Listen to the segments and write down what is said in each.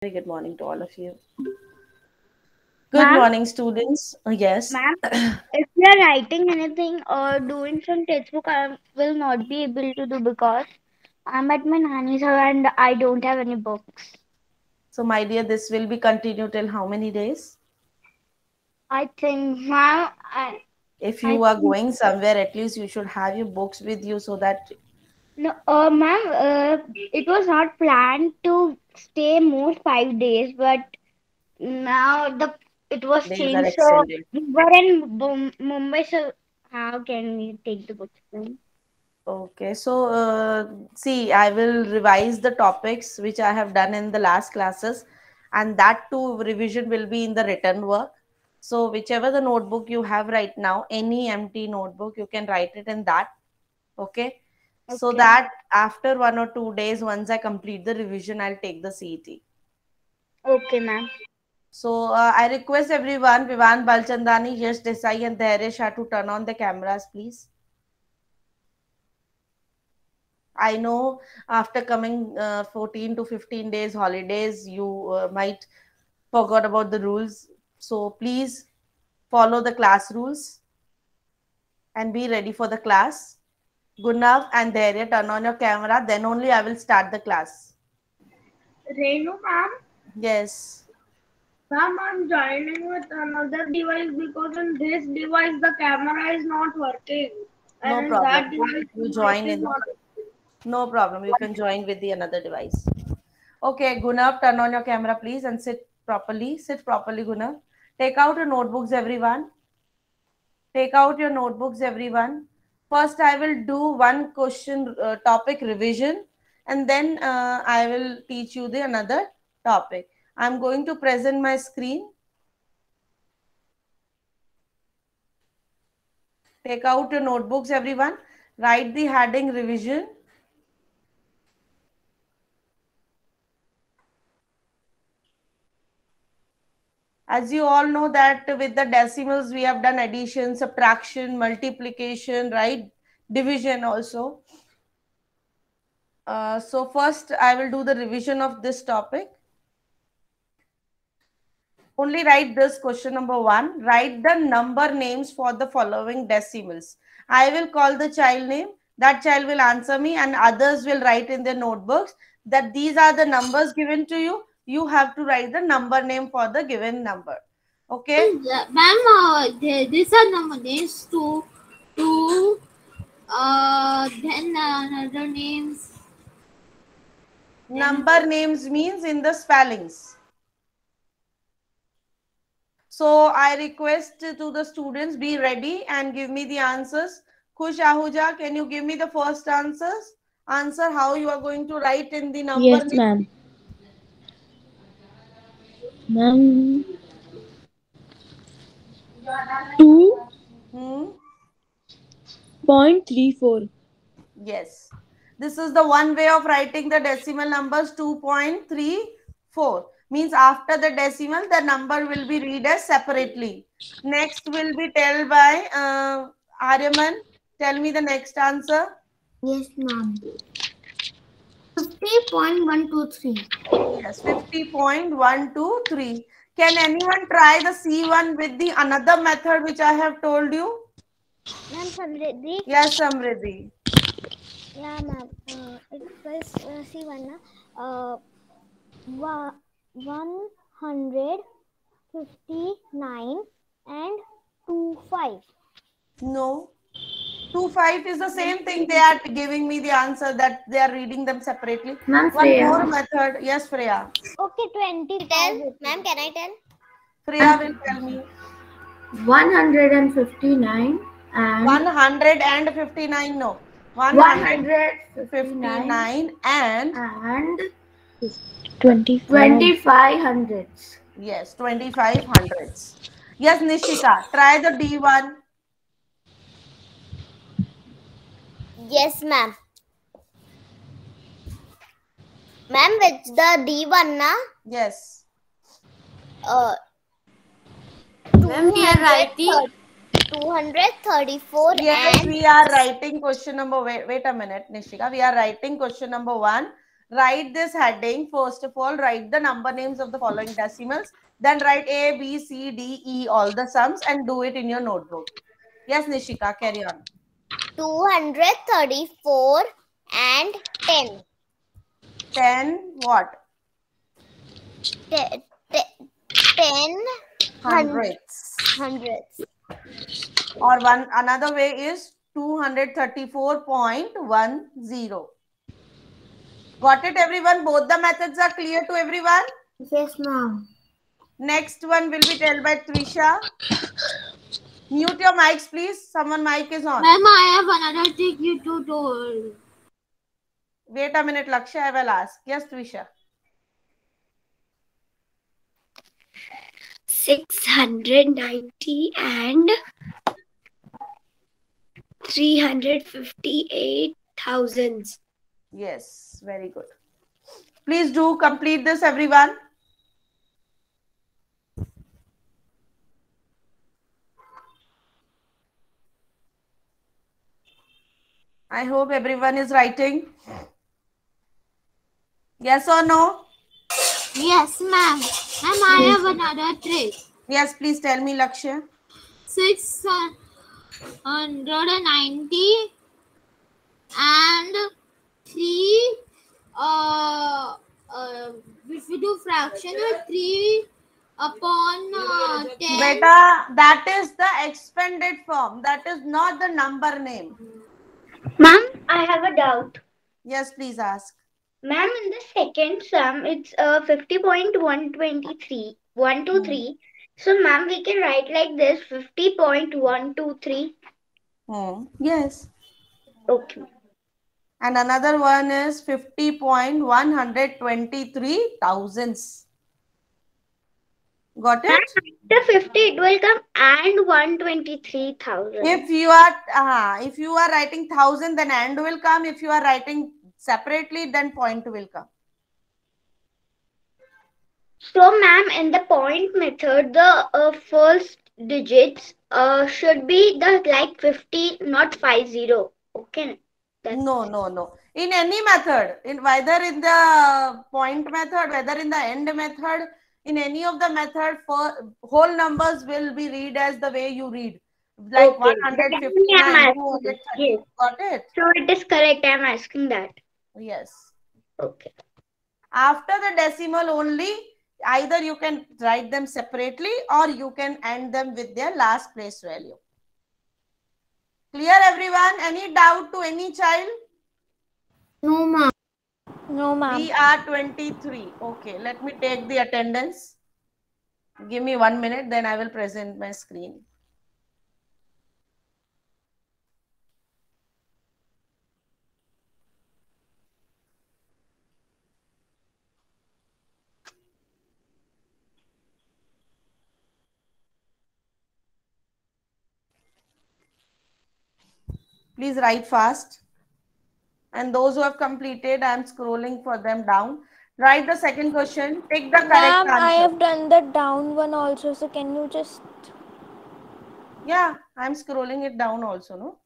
Very good morning to all of you. Good Ma'am, morning, students. Yes. ma'am, if you are writing anything or doing some textbook, I will not be able to do because I'm at my nanny's house and I don't have any books. So, my dear, this will be continued till how many days? I think, ma'am, If I you are think, going somewhere, at least you should have your books with you so that no, ma'am, it was not planned to stay more 5 days, but now it was days are changed. So extended. we were in Mumbai, so how can we take the books then? Okay, so see, I will revise the topics which I have done in the last classes, and that too revision will be in the written work. So, whichever the notebook you have right now, any empty notebook, you can write it in that. Okay, so Okay, that after 1 or 2 days, once I complete the revision, I'll take the CET. okay, ma'am. So I request everyone, Vivan Balchandani, Yash Desai, and Dhairya Shah to turn on the cameras, please. I know after coming 14 to 15 days holidays, you might forgot about the rules. So please follow the class rules and be ready for the class. Gunav and Dhairya, turn on your camera. Then only I will start the class. Renu ma'am, Yes, I'm joining with another device because in this device the camera is not working, no and in problem. that device the You mic join is in. not. No problem. You can join with the another device. Okay, Gunav, turn on your camera, please, and sit properly. Sit properly, Gunav. Take out your notebooks, everyone. Take out your notebooks, everyone. First, I will do one question topic revision, and then I will teach you the another topic. I'm going to present my screen. Take out your notebooks, everyone. Write the heading revision. As you all know that with the decimals we have done addition, subtraction, multiplication, right? Division also. So first I will do the revision of this topic. Only write this question number 1. Write the number names for the following decimals. I will call the child name. That child will answer me and others will write in their notebooks that these are the numbers given to you. You have to write the number name for the given number. Okay. Ma'am, these are number names to then another names. Number names means in the spellings. So I request to the students be ready and give me the answers. Khush Ahuja, can you give me the first answers? Answer how you are going to write in the number Yes, name. ma'am. Ma'am, two Hmm? point 34. Yes. This is the one way of writing the decimal numbers 2.34. Means after the decimal, the number will be read as separately. Next will be tell by Aryaman. Tell me the next answer. Yes, ma'am. 50.123. Yes, 50.123. Can anyone try the C1 with the another method which I have told you? Ma'am, Samriddhi. Yes, Samriddhi. Yeah, ma'am. It was see one na. 159 and 25. No. 2 5 is the same thing. They are giving me the answer that they are reading them separately. Ma'am, One Freya. more method. Yes, Freya. Okay, 25. Ma'am, can I tell? Freya will tell me. 159 and 159. No. 159 159 and and 25. 25 hundreds. yes, 25 hundreds. Yes, Nishika. Try the D1. Yes, ma'am. Ma'am, with the D1 na, Yes. ma'am, we are writing 234 Yes, and we are writing question number. Wait a minute, Nishika. We are writing question number 1. Write this heading. First of all, write the number names of the following decimals. Then write A, B, C, D, E, all the sums and do it in your notebook. Yes, Nishika, carry on. 234 and 10. 10 what? 10 Hundreds. hundreds. Or another way is 234.10. Got it, everyone? Both the methods are clear to everyone? Yes, ma'am. Next one will be told by Trisha. Mute your mics, please. Someone mic is on. Ma'am, I have another trick you to told. Wait a minute, Lakshya, I will ask. Yes, Trisha. 690 and 358,000. Yes, very good. Please do complete this, everyone. I hope everyone is writing. Yes or no? Yes, ma'am. Ma'am, I have another trick. Yes, please tell me, Lakshya. 690 and 3 if we do fraction of 3 upon 10. Beta, that is the expanded form. That is not the number name. Ma'am, I have a doubt. Yes, please ask. Ma'am, in the second sum, it's 50.123. So, ma'am, we can write like this 50.123. Yes. Okay. And another one is 50.123 thousands. Got it? After 50, it will come and 123,000. If you are writing thousand, then and will come. If you are writing separately, then point will come. So, ma'am, in the point method, the first digits should be the like 50, not 50. Okay. No. In any method, whether in the point method, whether in the end method, in any of the method, for whole numbers will be read as the way you read. Like Okay. 159, 230. Yes. Got it? So, it is correct. I am asking that. Yes. Okay. After the decimal only, either you can write them separately or you can end them with their last place value. Clear, everyone? Any doubt to any child? No, ma'am. No, ma'am. We are 23. Okay, let me take the attendance. Give me 1 minute, then I will present my screen. Please write fast. And those who have completed, I am scrolling for them down. Write the second question. Take the correct Ma'am, answer. I have done the down one also. So can you just... Yeah, I am scrolling it down also, no?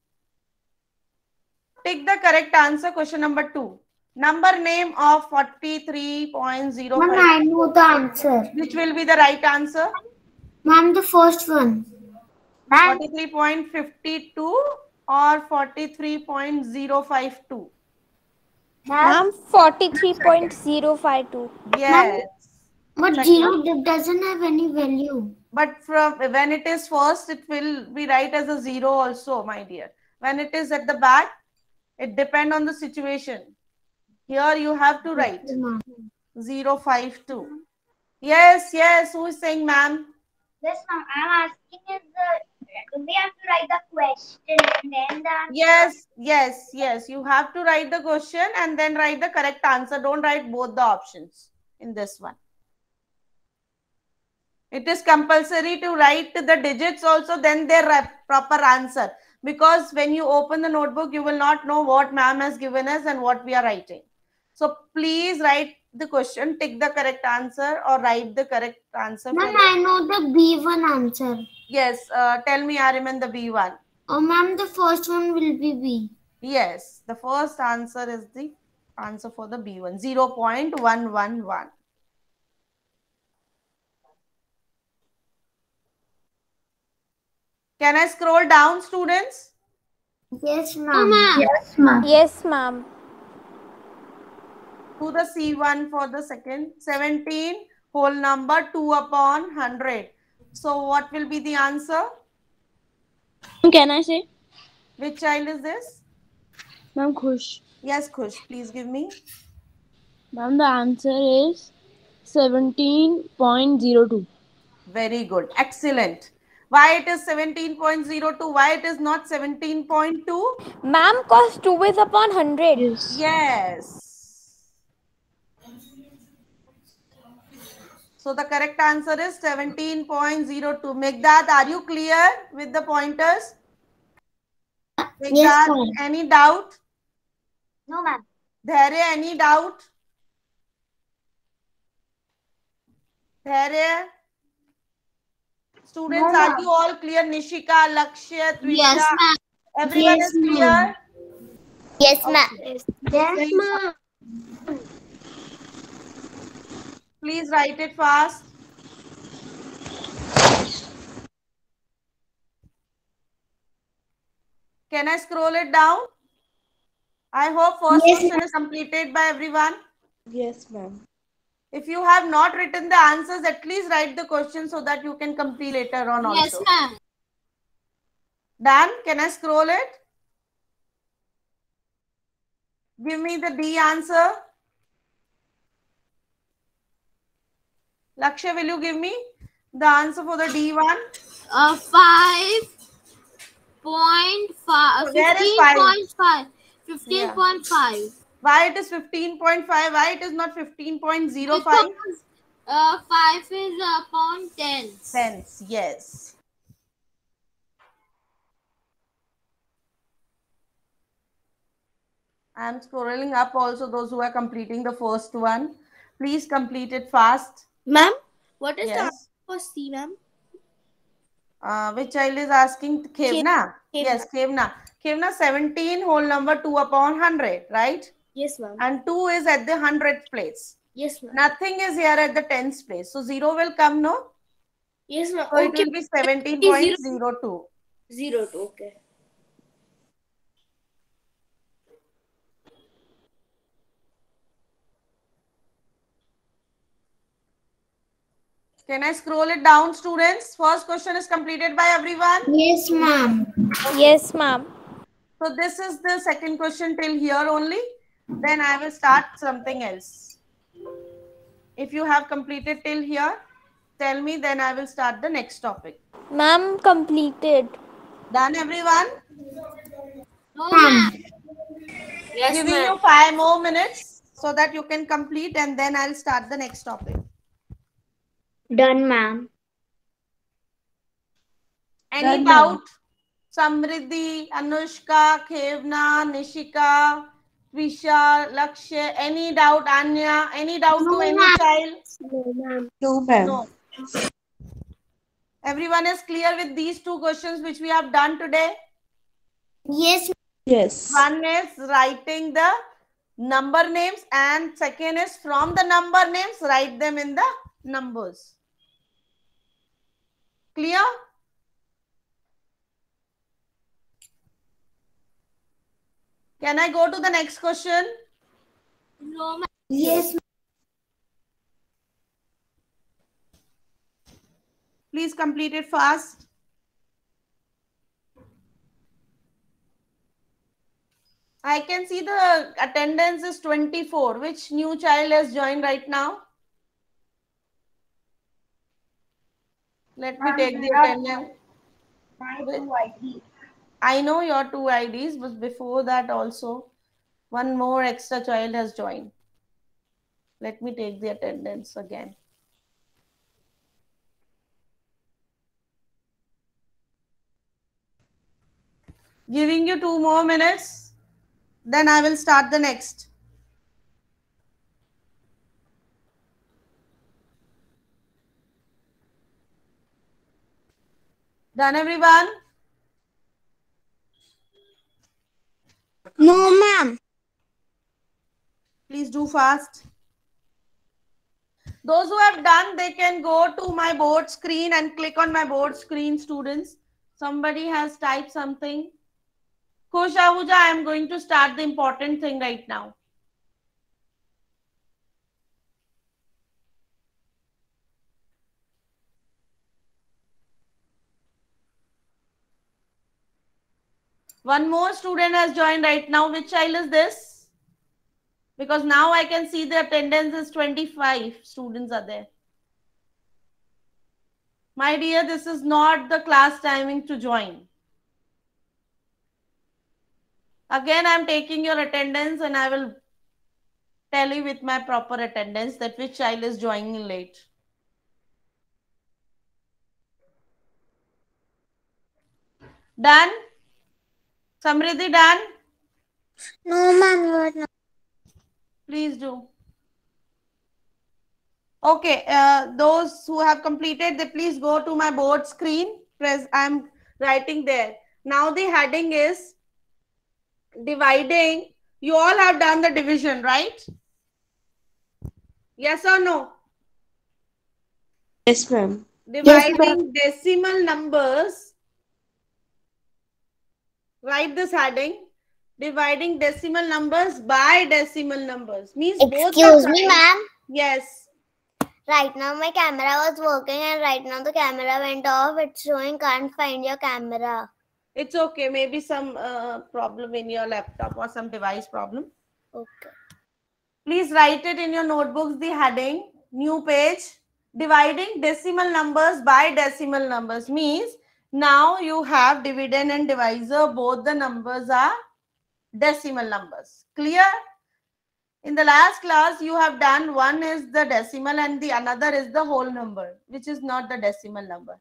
Take the correct answer. Question number 2. Number name of 43.05. Ma'am, I know the answer. Which will be the right answer? Ma'am, the first one. 43.52 or 43.052? Ma'am, 43.052. Yes. But Second. 0 doesn't have any value. But from when it is first, it will be right as a 0 also, my dear. When it is at the back, it depends on the situation. Here you have to write 052. Yes. Who is saying, ma'am? Yes, ma'am. I am asking is we have to write the question and then the answer. Yes. You have to write the question and then write the correct answer. Don't write both the options in this one. It is compulsory to write the digits also, then their proper answer. Because when you open the notebook, you will not know what ma'am has given us and what we are writing. So please write the question, tick the correct answer or write the correct answer. Ma'am, I know the B1 answer. Yes, tell me, Ariman, the B1. Oh, ma'am, the first one will be B. Yes, the first answer is the Answer for the B1, 0.111. Can I scroll down, students? Yes, ma'am. Yes, ma'am. Yes, ma'am. To the C1 for the second. 17 whole number 2 upon 100. So what will be the answer? Can I say? Which child is this? Ma'am, Khush. Yes, Khush. Please give me. Ma'am, the answer is 17.02. Very good. Excellent. Why it is 17.02? Why it is not 17.2? Ma'am, cos 2 is upon 100. Yes. Yes. So the correct answer is 17.02. Megdad, are you clear with the pointers? Megdad, Yes, ma'am. any doubt? No, ma'am. Dharya, any doubt? Dharya? Students, No, are ma'am. you all clear? Nishika, Lakshya, Trisha? Yes, ma'am. Everyone Yes, is clear? ma'am. Yes, ma'am. Yes, ma'am. Please write it fast. Can I scroll it down? I hope first Yes, question is completed by everyone. Yes, ma'am. If you have not written the answers, at least write the question so that you can complete later on Yes, also. ma'am. Dan, can I scroll it? Give me the D answer. Lakshya, will you give me the answer for the D one? 5.5. Where is 5? 15.5. Why it is 15.5? Why it is not 15.05? Because 5 is upon 10. Tenths, yes. I am scrolling up also those who are completing the first one. Please complete it fast. Ma'am, what is the Yes. answer for C, ma'am? Which child is asking? Khevna? Yes, Khevna. Khevna, 17 whole number 2 upon 100, right? Yes, ma'am. And 2 is at the 100th place. Yes, ma'am. Nothing is here at the 10th place. So 0 will come, no? Yes, ma'am. So it will be 17.02. 02. Okay. Can I scroll it down, students? First question is completed by everyone. Yes, ma'am. Yes, ma'am. So this is the second question till here only. Then I will start something else. If you have completed till here, tell me, then I will start the next topic. Ma'am, completed. Done, everyone? No, ma'am. Yes, Giving ma'am. you 5 more minutes so that you can complete, and then I'll start the next topic. Done, ma'am. Any doubt? Samriddhi, Anushka, Khevna, Nishika, Trisha, Lakshya, any doubt? Anya, any doubt to any child? No, ma'am. No. Everyone is clear with these two questions which we have done today? Yes. Yes. One is writing the number names, and second is from the number names, write them in the numbers. Clear? Can I go to the next question? No, ma'am. Yes. Please complete it fast. I can see the attendance is 24. Which new child has joined right now? Let me take the attendance. I know your 2 IDs, but before that also, one more extra child has joined. Let me take the attendance again. Giving you 2 more minutes, then I will start the next. Done, everyone? No, ma'am. Please do fast. Those who have done, they can go to my board screen and click on my board screen, students. Somebody has typed something. Khush Ahuja, I am going to start the important thing right now. One more student has joined right now. Which child is this? Because now I can see the attendance is 25 students are there. My dear, this is not the class timing to join. Again, I am taking your attendance and I will tell you with my proper attendance that which child is joining late. Done? Samriddhi, done? No, ma'am, you are not. Please do. Okay, those who have completed, they please go to my board screen. I'm writing there. Now the heading is dividing. You all have done the division, right? Yes or no? Yes, ma'am. Dividing decimal numbers. Write this heading. Dividing decimal numbers by decimal numbers. Means both are Excuse me, correct. ma'am. Yes. Right now my camera was working and right now the camera went off. It's showing can't find your camera. It's okay. Maybe some problem in your laptop or some device problem. Okay. Please write it in your notebooks, the heading, new page. Dividing decimal numbers by decimal numbers means now you have dividend and divisor. Both the numbers are decimal numbers. Clear? In the last class, you have done one is the decimal and the another is the whole number, which is not the decimal number.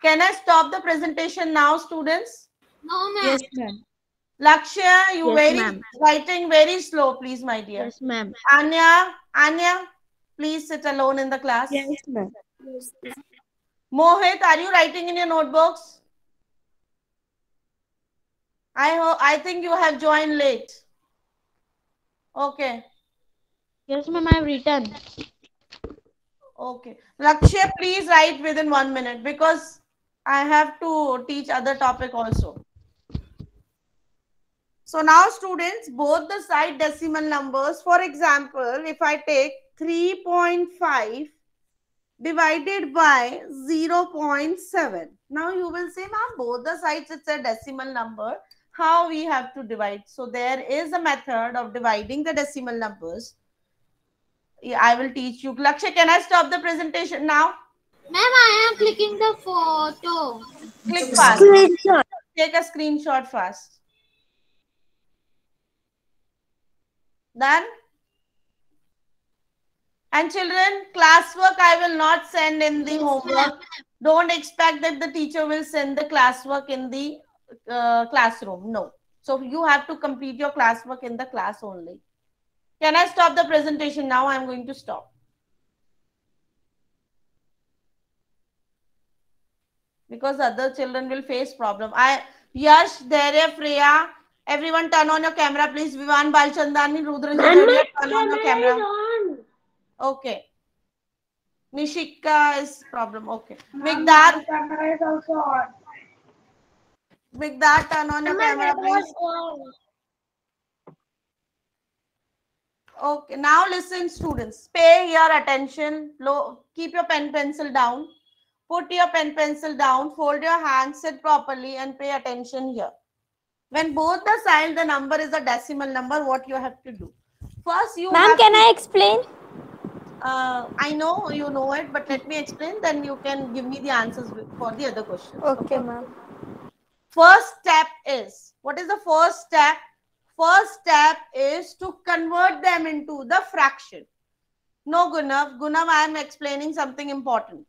Can I stop the presentation now, students? No, ma'am. Yes, ma'am. Lakshya, you Yes, ma'am. writing very slow, please, my dear. Yes, ma'am. Anya, please sit alone in the class. Yes, ma'am. Mohit, are you writing in your notebooks? I think you have joined late. Okay. Yes, ma'am, I've written. Okay. Lakshya, please write within 1 minute because I have to teach other topic also. So now students, both the side decimal numbers, for example, if I take 3.5 divided by 0.7. Now you will say, ma'am, both the sides it's a decimal number. How we have to divide? So there is a method of dividing the decimal numbers. Yeah, I will teach you. Lakshya, can I stop the presentation now? Ma'am, I am clicking the photo. Click fast. Screenshot. Take a screenshot fast. Done? And children, classwork I will not send in the homework. Don't expect that the teacher will send the classwork in the classroom. No. So you have to complete your classwork in the class only. Can I stop the presentation now? I am going to stop. Because other children will face problem. Yash, Dharya, Freya, everyone turn on your camera, please. Vivan Balchandani, Rudra, turn on your camera. Okay. Nishika is problem. Okay. Migdad, Camera is also on. Migdad, turn on your camera, please. Okay. Now listen, students. Pay your attention. Keep your pen pencil down. Put your pen pencil down. Fold your hands. Sit properly and pay attention here. When both the sides the number is a decimal number, what you have to do? First, you Ma'am, have can to, I explain? I know you know it, but let me explain. Then you can give me the answers for the other questions. Okay, ma'am. First step is, what is the first step? First step is to convert them into the fraction. No, Gunav. Gunav, I am explaining something important.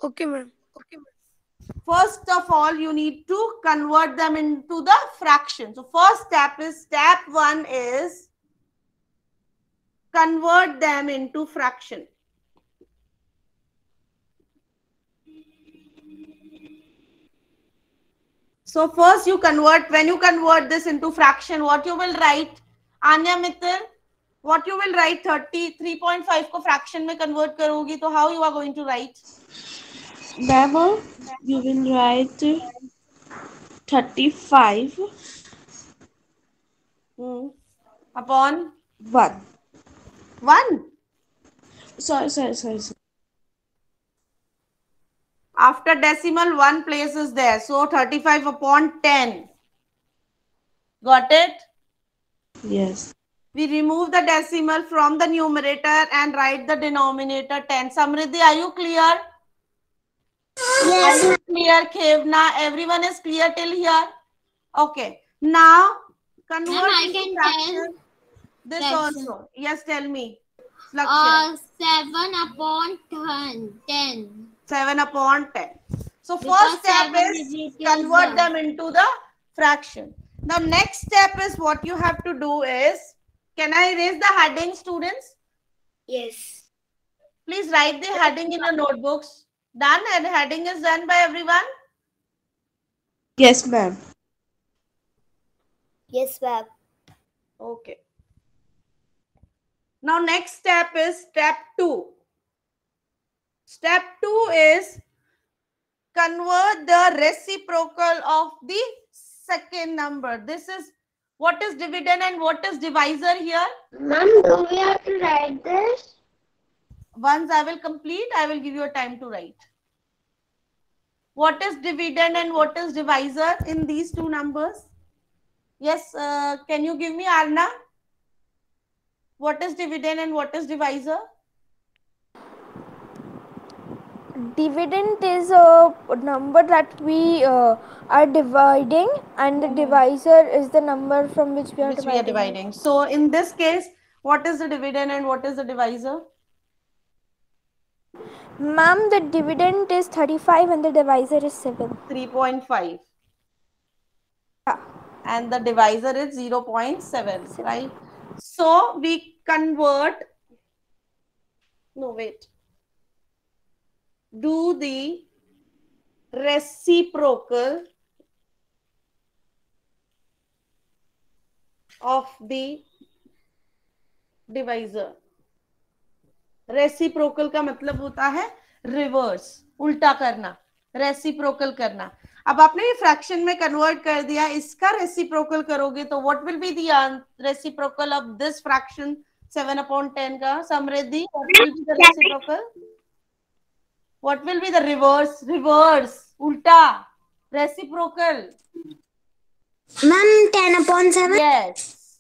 Okay, ma'am. First of all, you need to convert them into the fraction. So first step is, step 1 is convert them into fraction. So first you convert, when you convert this into fraction, what you will write? Anya Mittal, What you will write? 33.5 को fraction में convert करोगी तो how you are going to write? Ma'am, you will write 35 upon 1. 1. Sorry. After decimal, 1 place is there. So 35 upon 10. Got it? Yes. We remove the decimal from the numerator and write the denominator 10. Samriddhi, are you clear? Yes. Are you clear, Khevna? Everyone is clear till here? Okay. Now, convert into fraction. This also. Yes, tell me. 7 upon 10. 7 upon 10. So first step is convert them into the fraction. The next step is what you have to do is, can I erase the heading, students? Yes. Please write the heading in your notebooks. Done? And heading is done by everyone? Yes, ma'am. Yes, ma'am. Okay. Now next step is step 2. Step 2 is convert the reciprocal of the second number. This is what is dividend and what is divisor here. Ma'am, do we have to write this? Once I will complete, I will give you a time to write. What is dividend and what is divisor in these two numbers? Yes, can you give me, Arna? What is dividend and what is divisor? Dividend is a number that we are dividing, and the divisor is the number from which we are dividing. So in this case, what is the dividend and what is the divisor? Ma'am, the dividend is 35 and the divisor is 7. 3.5. Yeah. And the divisor is 0.7, right? So we convert, no wait, do the reciprocal of the divisor. Reciprocal का मतलब होता है reverse, उल्टा करना, reciprocal करना. अब आपने ये फ्रैक्शन में कन्वर्ट कर दिया, इसका रेसिप्रोकल करोगे तो what will be the reciprocal of this fraction 7/10 का? Samriddhi, what will be the reciprocal? What will be the reverse? Reverse, उल्टा, reciprocal. Ma'am, 10/7. Yes.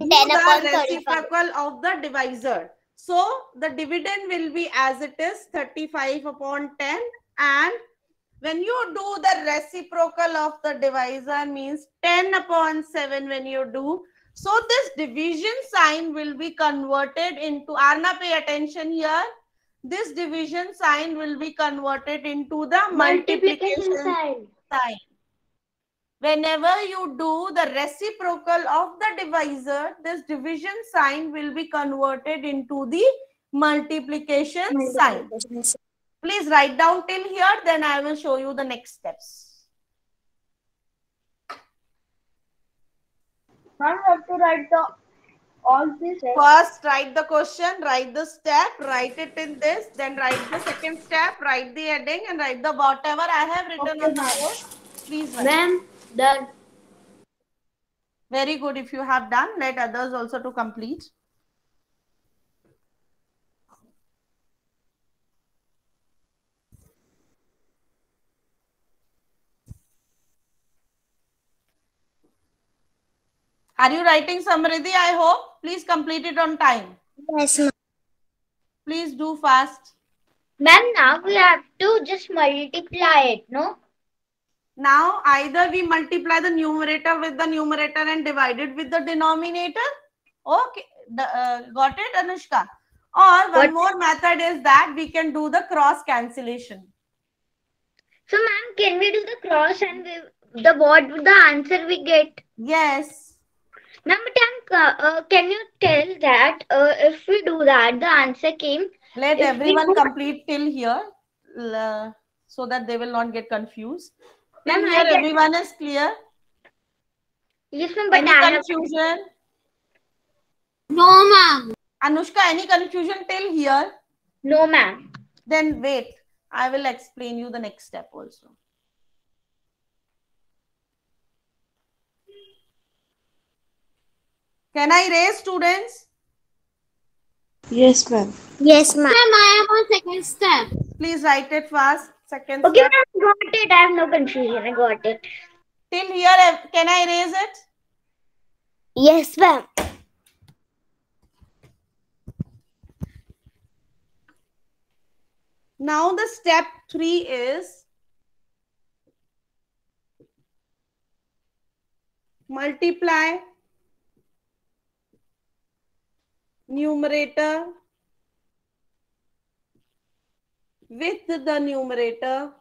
10/35. Reciprocal of the divisor. So the dividend will be as it is 35/10, and when you do the reciprocal of the divisor means 10/7 when you do. So this division sign will be converted into, Arna, pay attention here. This division sign will be converted into the multiplication sign. Whenever you do the reciprocal of the divisor, this division sign will be converted into the multiplication sign. Please write down till here, then I will show you the next steps. Ma'am, I have to write all this. First, write the question, write the step, write it in this, then write the second step, write the heading, and write the whatever I have written on the board. Please write. Ma'am, done. Very good. If you have done, let others also to complete. Are you writing, Samriddhi? I hope. Please complete it on time. Yes, ma'am. Please do fast. Ma'am, now we have to just multiply it, no? Now, either we multiply the numerator with the numerator and divide it with the denominator. Okay, got it, Anushka? Or one more method is that we can do the cross cancellation. So, ma'am, can we do the cross and what the answer we get? Yes. Ma'am, can you tell that if we do that, the answer came? Let everyone complete till here so that they will not get confused. Till here, everyone is clear? Yes, ma'am, but Any confusion? No, ma'am. Anushka, any confusion till here? No, ma'am. Then wait, I will explain you the next step also. Can I raise, students? Yes, ma'am. Yes, ma'am. Ma'am, I am on second step. Please write it fast. Second Okay, step. ma'am, got it. I have no confusion. I got it. Till here, can I raise it? Yes, ma'am. Now the step 3 is multiply numerator with the numerator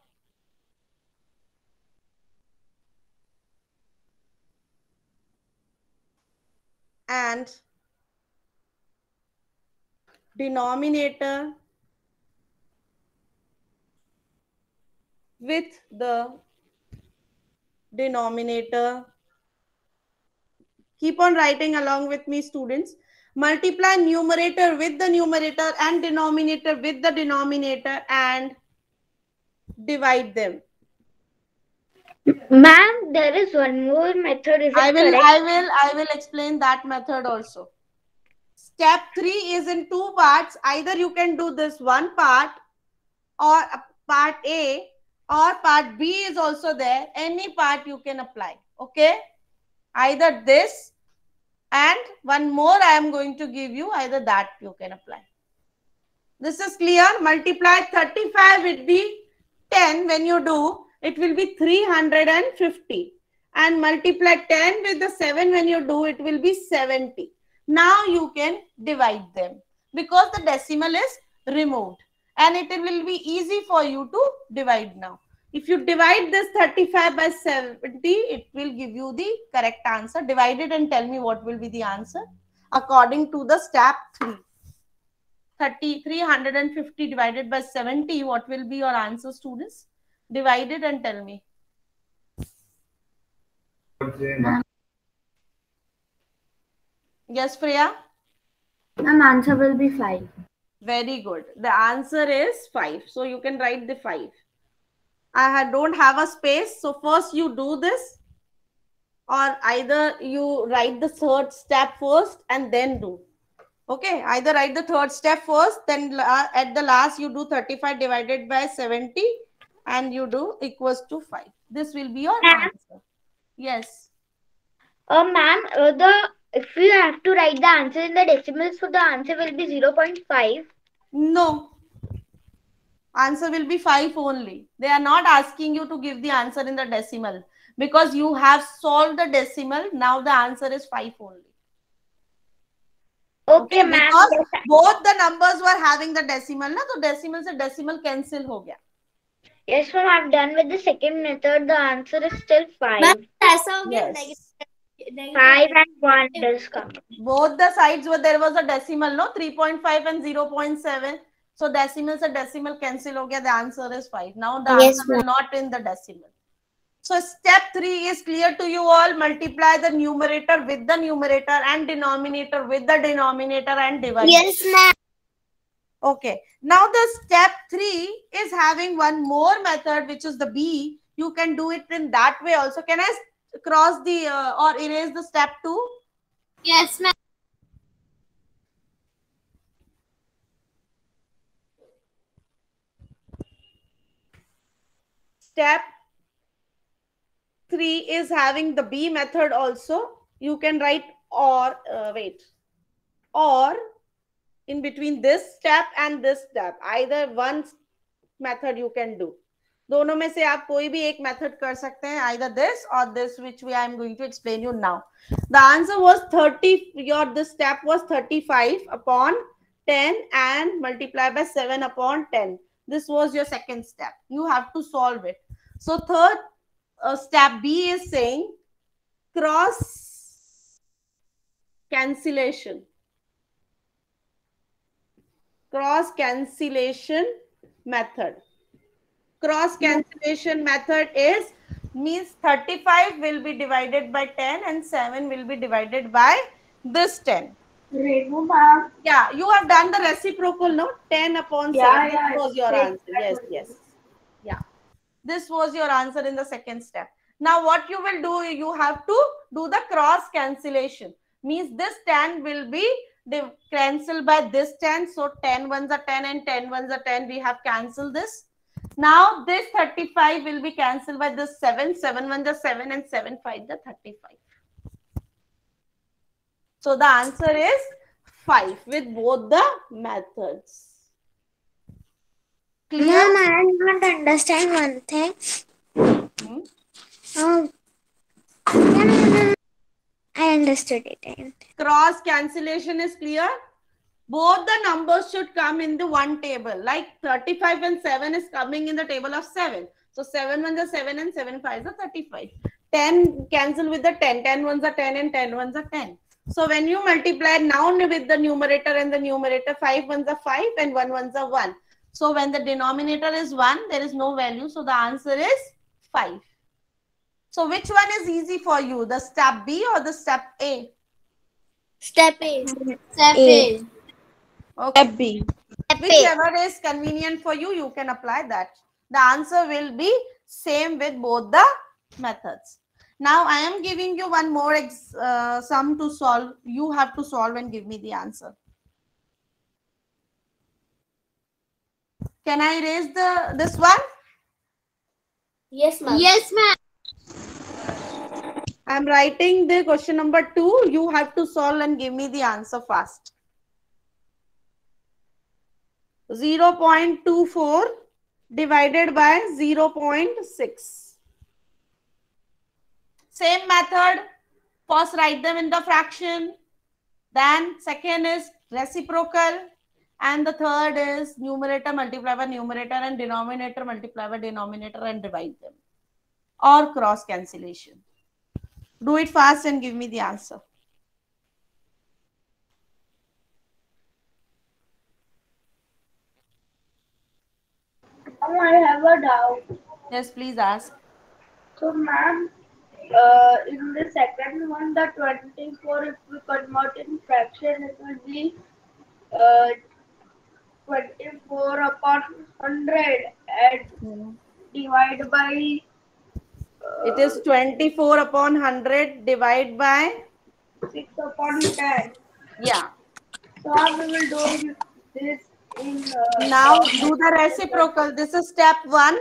and denominator with the denominator. Keep on writing along with me, students. Multiply numerator with the numerator and denominator with the denominator and divide them. Ma'am, there is one more method. Is it correct? I will explain that method also. Step 3 is in 2 parts. Either you can do this one part or part A, or part B is also there. Any part you can apply. Okay? Either this and one more I am going to give you. Either that you can apply. This is clear. Multiply 35 with the 10. When you do, it will be 350. And multiply 10 with the 7. When you do, it will be 70. Now you can divide them because the decimal is removed. And it will be easy for you to divide now. If you divide this 35 by 70, it will give you the correct answer. Divide it and tell me what will be the answer according to the step 3. 350 divided by 70, what will be your answer, students? Divide it and tell me. Yes, Priya? Ma'am, answer will be 5. Very good. The answer is 5. So you can write the 5. I don't have a space. So first you do this, or either you write the third step first and then do. Okay, either write the third step first, then at the last you do 35 divided by 70 and you do equals to 5. This will be your answer. Yes. Ma'am, if you have to write the answer in the decimals, so the answer will be 0.5. No. Answer will be 5 only. They are not asking you to give the answer in the decimal because you have solved the decimal. Now the answer is 5 only. Okay, ma'am. Because both the numbers were having the decimal, na, so decimal se decimal cancel ho gaya. Yes, ma'am. I've done with the second method. The answer is still 5. Yes. 5 and 1 does come. Both the sides were there was a decimal, no, 3.5 and 0.7. So decimal se decimal cancel ho gaya. The answer is 5. Now the answer is not in the decimal. So step 3 is clear to you all. Multiply the numerator with the numerator and denominator with the denominator and divide. Yes, ma'am. Okay. Now the step 3 is having one more method, which is the B. You can do it in that way also. Can I cross the or erase the step 2? Yes, ma'am. Step 3 is having the B method also. You can write or or in between this step and this step. Either one method you can do. दोनों में से आप कोई भी एक method कर सकते हैं. Either this or this, which I am going to explain you now. The answer was 30. This step was 35 upon 10 and multiply by 7 upon 10. This was your second step. You have to solve it. So third step B is saying cross cancellation. Cross cancellation method. Cross cancellation method is means 35 will be divided by 10 and 7 will be divided by this 10. Renu ma'am. Yeah, you have done the reciprocal, no? 10 upon 7. Yeah, This yeah. was your answer. Yes, yes. Yeah. This was your answer in the second step. Now what you will do, you have to do the cross cancellation. Means this 10 will be cancelled by this 10. So 10 ones are 10 and 10 ones are 10. We have cancelled this. Now this 35 will be cancelled by this 7. 7 ones are 7 and 7 5 the 35. So the answer is 5 with both the methods. Clear? Ma'am, I don't understand one thing. No. I understood it. Cross cancellation is clear. Both the numbers should come in the one table. Like 35 and 7 is coming in the table of 7. So 7 ones are 7 and 7 5s are 35. 10 cancel with the 10. 10 ones are 10 and 10 ones are 10. So when you multiply now with the numerator and the numerator, 5 ones are 5 and 1 ones are 1. So when the denominator is 1, there is no value. So the answer is 5. So which one is easy for you? The step B or the step A? Step A. Step A. Okay. Step B. Whichever is convenient for you, you can apply that. The answer will be same with both the methods. Now I am giving you one more sum to solve. You have to solve and give me the answer. Can I erase this one? Yes, ma'am. Yes, ma'am. I am writing the question number 2. You have to solve and give me the answer fast. 0.24 divided by 0.6. Same method. First write them in the fraction. Then second is reciprocal. And the third is numerator multiply by numerator and denominator multiply by denominator and divide them. Or cross cancellation. Do it fast and give me the answer. Now I have a doubt. Yes, please ask. So, ma'am, in the second one, the 24, if we convert in fraction, it will be 24 upon 100 and divide by... It is 24 upon 100 divided by 6 upon 10. Yeah. So, how we will do this in... Now do the reciprocal. This is step 1.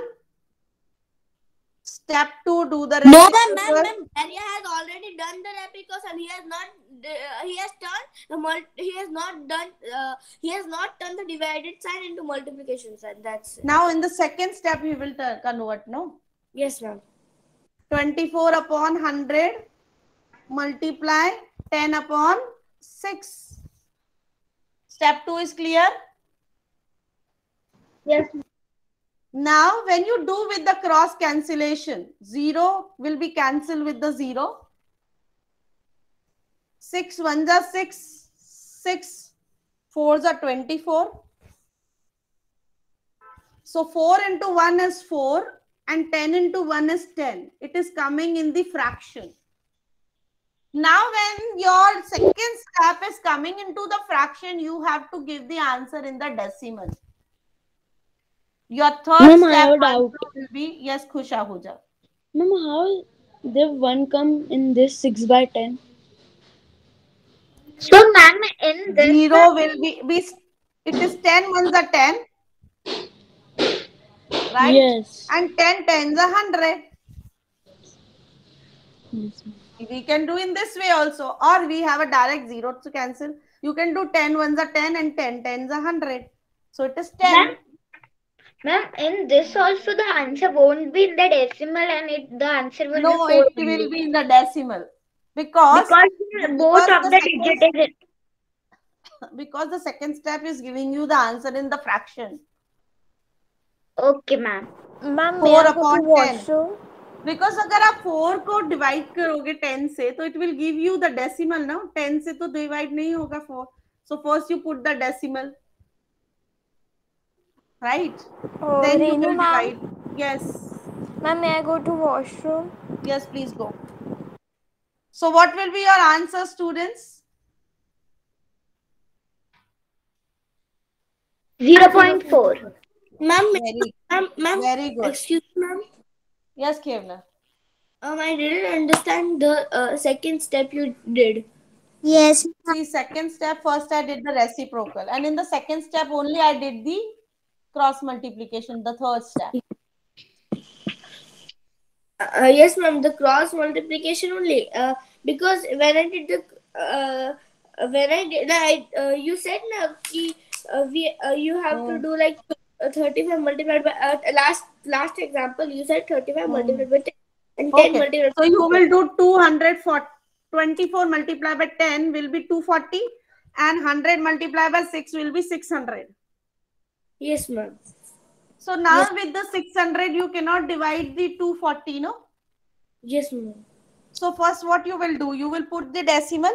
Step 2, do the reciprocal. No, ma'am. Arya has already done the reciprocal. He has not. He has not done the divided sign into multiplication sign. That's it. Now in the second step, we will convert. No. Yes, ma'am. 24 upon 100 multiply 10 upon 6. Step 2 is clear. Yes. Now, when you do with the cross cancellation, 0 will be cancelled with the 0. 6 ones are 6. 6 4s are 24. So, 4 into 1 is 4 and 10 into 1 is 10. It is coming in the fraction. Now, when your second step is coming into the fraction, you have to give the answer in the decimal. Your third step will be, yes, Khusha Huja. Ma'am, how did 1 come in this 6 by 10? So, ma'am, in this... 0 will be, it is 10 ones are 10. Right? Yes. And 10 tens are 100. Yes. We can do in this way also. Or we have a direct 0 to cancel. You can do 10 ones are 10 and 10 tens are 100. So it is 10. Ma'am, in this also the answer won't be in the decimal and the answer will No, be 4 it will be in the decimal. Because both of the digit is it. Because the second step is giving you the answer in the fraction. Okay, ma'am. Ma'am, 4 may I go upon to 10. washroom? Because अगर आप 4 को divide करोगे 10 से, तो it will give you the decimal now. 10 से तो divide नहीं होगा 4. So first you put the decimal. Right? Then you will divide. Yes. Ma'am, may I go to washroom? Yes, please go. So what will be your answer, students? 0.4. Ma'am, Very, ma'am, very good. excuse me, ma'am. Yes, Kevna. I didn't understand the second step you did. Yes. See, second step, first I did the reciprocal. And in the second step only I did the cross multiplication, the third step. Yes, ma'am. The cross multiplication only. Because when I did the you said na ki, you have to do like 35 multiplied by last example. You said 35 multiplied by 10 and 10 Okay. multiplied. So you will do 24 multiplied by 10 will be 240 and 100 multiplied by 6 will be 600. Yes, ma'am. So now with the 600 you cannot divide the 240, no? Yes, ma'am. So first what you will do? You will put the decimal.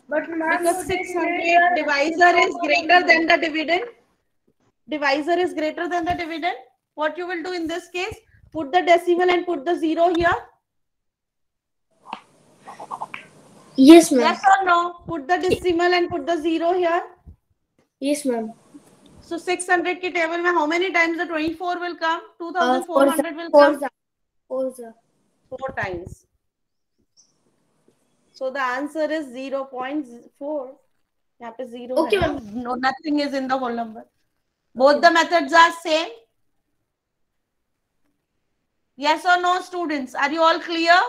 But ma'am, Because you didn't 600 need the divisor is reciprocal greater only. than the dividend. Divisor is greater than the dividend. What you will do in this case? Put the decimal and put the 0 here. Yes, ma'am. Yes or no? Put the decimal and put the 0 here. Yes, ma'am. So 600 ki table mein how many times the 24 will come? 2400 will Four, come? four. 4 times. So the answer is 0.4. यहाँ पे 0 Okay, है ना? No, nothing is in the whole number. Both the methods are same. Yes or no, students? Are you all clear?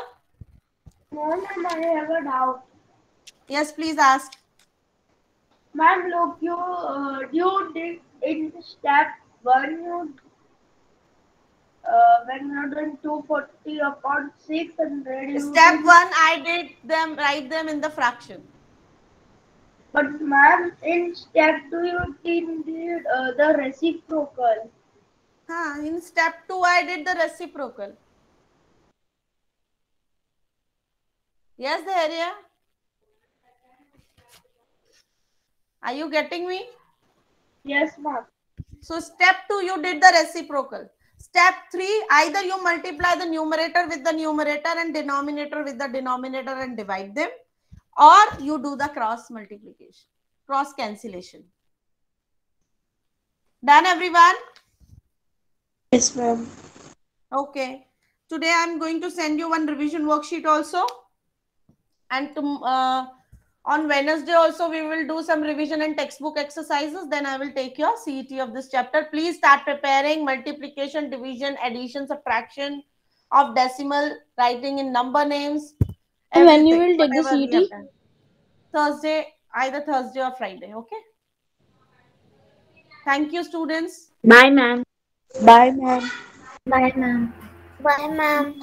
No, ma'am, I have a doubt. Yes, please ask. Ma'am, look, you did in step 1, when you're doing 240 upon 600, you Step did, 1, I did them, write them in the fraction. but ma'am, in step 2, you did the reciprocal. In step 2, I did the reciprocal. Yes, the area. Are you getting me? Yes, ma'am. So step 2, you did the reciprocal. Step 3, either you multiply the numerator with the numerator and denominator with the denominator and divide them, or you do the cross multiplication, cross cancellation. Done, everyone? Yes, ma'am. Okay. Today I'm going to send you one revision worksheet also. And on Wednesday also we will do some revision and textbook exercises. Then I will take your CET of this chapter. Please start preparing multiplication, division, addition, subtraction of decimal, writing in number names. When you everything, will take the whatever we have CET? done. Thursday, either Thursday or Friday. Okay. Thank you, students. Bye, ma'am. Bye, ma'am. Bye, ma'am. Bye, ma'am.